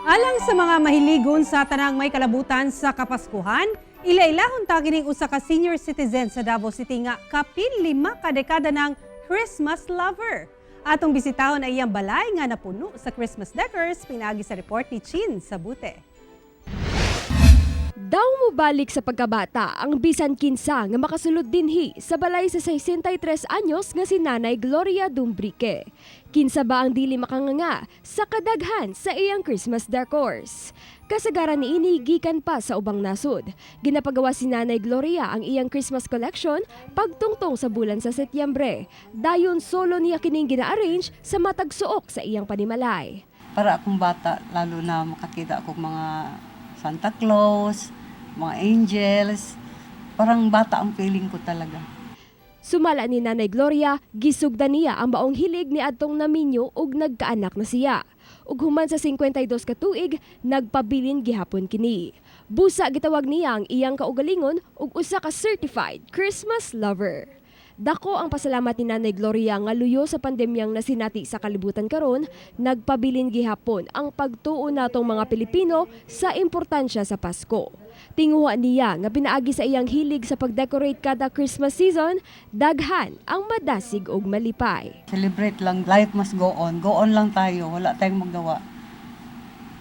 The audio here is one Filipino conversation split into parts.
Alang sa mga mahiligon sa tanang may kalabutan sa Kapaskuhan, ila-ilahon ta kining usa ka senior citizen sa Davao City nga kapin 5 ka dekada ng Christmas lover. Atong bisitahon ay iyang balay nga napuno sa Christmas decors, pinagi sa report ni Chin Sabute. Daw mo balik sa pagkabata ang bisan kinsa nga makasulod dinhi sa balay sa 63 anyos nga si Nanay Gloria Dumbrique. Kinsa ba ang dili makanganga sa kadaghan sa iyang Christmas decors? Kasagaran niini gikan pa sa ubang nasod. Ginapagawa si Nanay Gloria ang iyang Christmas collection pagtungtong sa bulan sa Setyembre. Dayon solo niya kining gina-arrange sa matag suok sa iyang panimalay. Para akong bata, lalo na makakita akong mga Santa Claus, mga angels, parang bata ang feeling ko talaga. Sumala ni Nanay Gloria, gisugdan niya ang baong hilig ni adtong naminyo ug nagkaanak na siya. Ug human sa 52 ka tuig, nagpabilin gihapon kini. Busa gitawag niya ang iyang kaugalingon ug usa ka certified Christmas lover. Dako ang pasalamat ni Nanay Gloria nga luyo sa pandemyang nasinati sa kalibutan karon, nagpabilin gihapon ang pagtuo natong mga Pilipino sa importansya sa Pasko. Tinguha niya nga pinaagi sa iyang hilig sa pag-decorate kada Christmas season, daghan ang madasig og malipay. Celebrate lang, life must go on. Go on lang tayo, wala tayong magawa.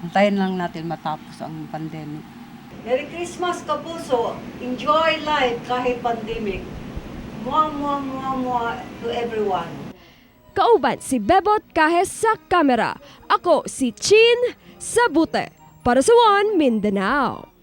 Antayin lang natin matapos ang pandemic. Merry Christmas, kapuso! Enjoy life kahit pandemic. Mua, mua, mua, mua to everyone. Kauban si Bebot Kahes sa kamera. Ako si Chin Sabute para sa One Mindanao.